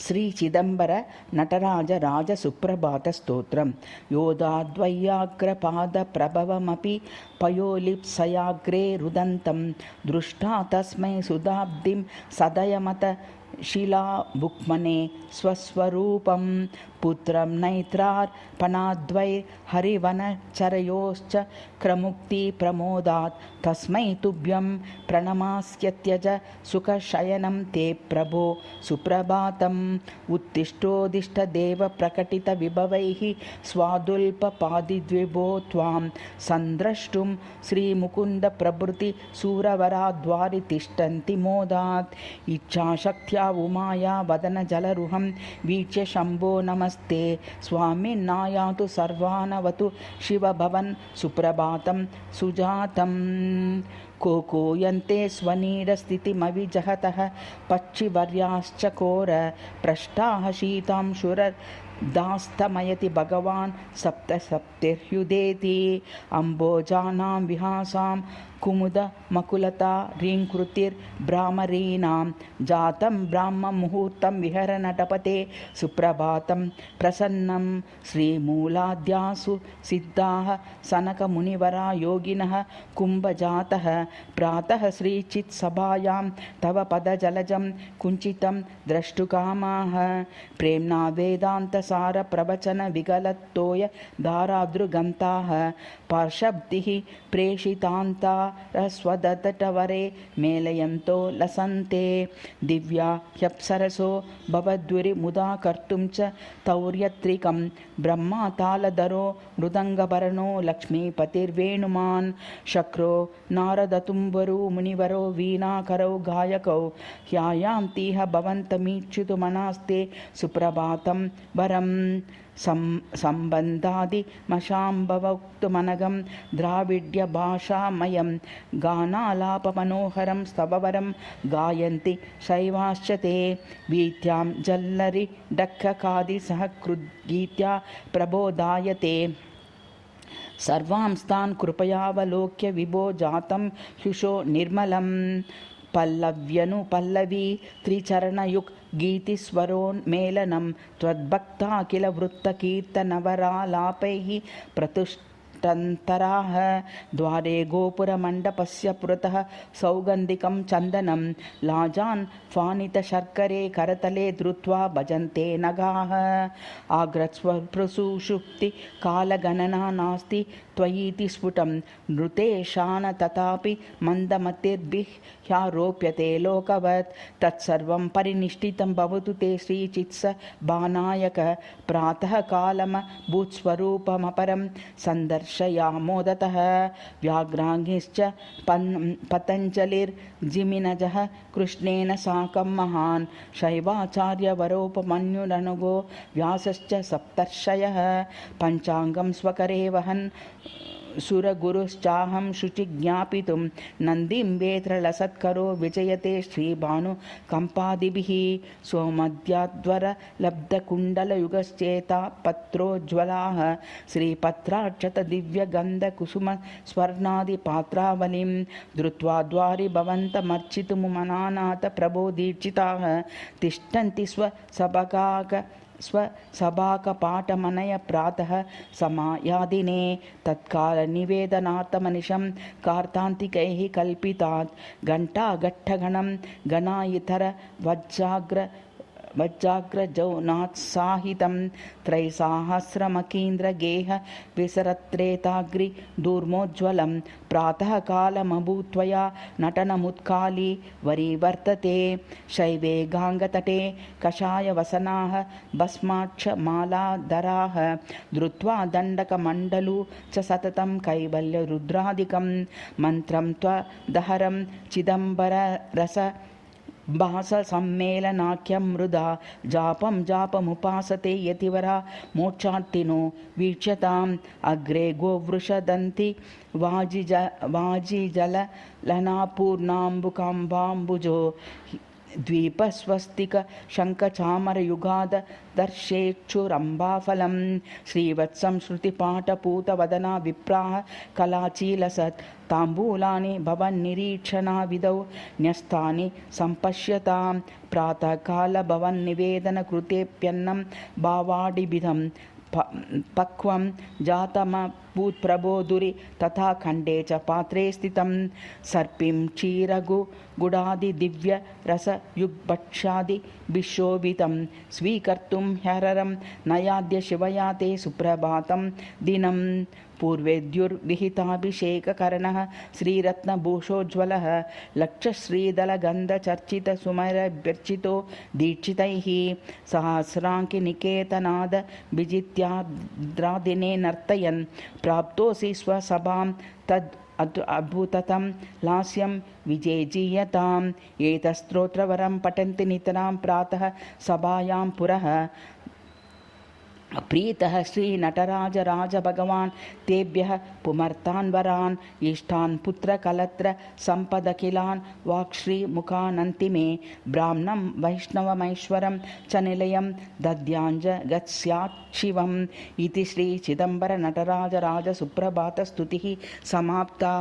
श्री चिदंबर नटराज राज सुप्रभात स्तोत्रम योदाद्वय्याग्रपाद प्रभवमपि पयोलिप्सयाग्रे रुदन्तं दृष्टा तस्मै सुधाब्धिं सदयमत शिला बुक्मने स्वस्वरूपं पुत्रं नैत्रार्पणाद्वै हरिवनचरयोश्च क्रमुक्ति प्रमोदात् तस्मै तुभ्यं प्रणमास्यत्यज सुखशयनं ते प्रभो सुप्रभातम् उत्तिष्ठोदिष्ट देव प्रकटित विभवैः स्वादुल्पपादिद्विभो त्वां संद्रष्टुं श्रीमुकुन्द प्रभृति सूरवराद्वारि तिष्ठन्ति मोदात् इच्छाशक्त्या उमाया वदन जलरुहं वीक्ष्य शम्भो नमस्ते स्वामिन्नायातु सर्वानवतु शिवभवन् सुप्रभातं सुजातं कोकोयन्ते स्वनीडस्थितिमविजहतः पक्षिवर्याश्च कोर पृष्ठाः शीतां शुरदास्तमयति भगवान् सप्तसप्तिर्युदेति अम्बोजानां विहासां कुमुदमकुलता रीङ्कृतिर्भ्रामरीणां जातं ब्राह्ममुहूर्तं विहर नटपते सुप्रभातं प्रसन्नं श्रीमूलाद्यासु सिद्धाः सनकमुनिवरा योगिनः कुम्भजातः प्रातः श्रीचित्सभायां तव पदजलजं कुञ्चितं द्रष्टुकामाः प्रेम्णा वेदान्तसार प्रवचन विगलत्तोय धारादृगन्ताः पार्षब्धिः प्रेषितान्ता स्वदतटवरे मेलयन्तो लसन्ते दिव्या ह्यप्सरसो भवद्विरिमुदा कर्तुं च तौर्यत्रिकं ब्रह्मातालधरो मृदङ्गभरणो लक्ष्मीपतिर्वेणुमान् शक्रो नारदतुम्बरो मुनिवरो वीणाकरौ गायकौ ह्यायान्तीह भवन्तमीच्युतमनास्ते सुप्रभातं वरम् सम्बन्धादिमशाम्भवक्तुमनघं द्राविड्यभाषामयं गानालापमनोहरं स्तववरं गायन्ति शैवाश्च ते वीथ्यां जल्लरि डक्ककादिसहकृद्गीत्या प्रबोधायते सर्वांस्तान् कृपयावलोक्य विभो जातं ह्युषो निर्मलं पल्लव्यनुपल्लवी त्रिचरणयुक् गीतिस्वरोन्मेलनं त्वद्भक्ता किल वृत्तकीर्तनवरालापैः प्रतुष्टन्तराः द्वारे गोपुरमण्डपस्य पुरतः सौगन्धिकं चन्दनं लाजान् फानितशर्करे करतले धृत्वा भजन्ते नगाः आग्रत्स्वप्रसुषुप्ति कालगणना नास्ति त्वयीति स्फुटं नृतेशान तथापि मन्दमतिर्भिह्यारोप्यते लोकवत् तत्सर्वं परिनिष्ठितं भवतु ते श्रीचित्स बानायक प्रातः कालमभूत्स्वरूपमपरं सन्दर्शयामोदतः व्याघ्राङ्गिश्च पतञ्जलिर्जिमिनजः कृष्णेन साकं महान् शैवाचार्यवरोपमन्युरनुगो व्यासश्च सप्तर्षयः पञ्चाङ्गं स्वकरे वहन् सुरगुरुश्चाहं शुचि ज्ञापितुं नन्दिं वेत्रलसत्करो विजयते श्रीभानुकम्पादिभिः सोमद्याद्वरलब्धकुण्डलयुगश्चेता पत्रोज्ज्वलाः श्रीपत्राक्षतदिव्यगन्धकुसुमस्वर्णादिपात्रावलिं धृत्वा द्वारि भवन्तमर्चितुमनानाथ प्रबोधीर्चिताः तिष्ठन्ति स्वसभाकपाठमनय प्रातः समायादिने तत्कालनिवेदनार्थमनिशं कार्तान्तिकैः कल्पितात् घण्टाघट्टगणं गणायितर वज्राग्रजौनात्साहितं त्रैसाहस्रमकीन्द्रगेह विसरत्रेताग्रि दूर्मोज्ज्वलं प्रातःकालमभूत्वया नटनमुत्काली वरीवर्तते शैवे गाङ्गतटे कषायवसनाः भस्माक्षमालाधराः धृत्वा दण्डकमण्डलू च सततं कैवल्यरुद्रादिकं मन्त्रं त्वदहरं चिदम्बररस भाससम्मेलनाख्यं मृदा जापं जापमुपासते यतिवरा मोक्षार्थिनो वीक्ष्यताम् अग्रे गोवृषदन्ति वाजिजललनापूर्णाम्बुकाम्बाम्बुजो द्वीपस्वस्तिकशङ्खचामरयुगाद दर्शेच्छुरम्बाफलं श्रीवत्सं श्रुतिपाठपूतवदना विप्राः कलाचीलसत् ताम्बूलानि भवन्निरीक्षणाविधौ न्यस्तानि सम्पश्यतां प्रातःकालभवन्निवेदनकृतेऽप्यन्नं भावाडिभिधं पक्वं जातमभूत्प्रबोधुरि तथा खण्डे च पात्रे स्थितं सर्पिं क्षीरगुडादिदिव्यरसयुग्भक्ष्यादिभिशोभितं स्वीकर्तुं ह्यहरं नयाद्य शिवया ते सुप्रभातं दिनं पूर्वेद्युर्विहिताभिषेककरणः श्रीरत्नभूषोज्ज्वलः लक्षश्रीदलगन्धचर्चितसुमरभ्यर्चितो दीक्षितैः सहस्राङ्किनिकेतनाद विजित्याद्रादिने नर्तयन् प्राप्तोऽसि स्वसभां तद् अद्भुततं लास्यं विजेजीयताम् एतत्स्तोत्रवरं पठन्ति नितरां प्रातः सभायां पुरः प्रीतः श्रीनटराजराजभगवान् तेभ्यः पुमर्तान् वरान् इष्टान् पुत्रकलत्र सम्पदखिलान् वाक्श्रीमुखानन्ति मे ब्राह्मणं वैष्णवमैश्वरं च निलयं दद्याञ्जगत्स्यात् शिवम् इति श्री चिदम्बर नटराजराज सुप्रभातस्तुतिः समाप्ता।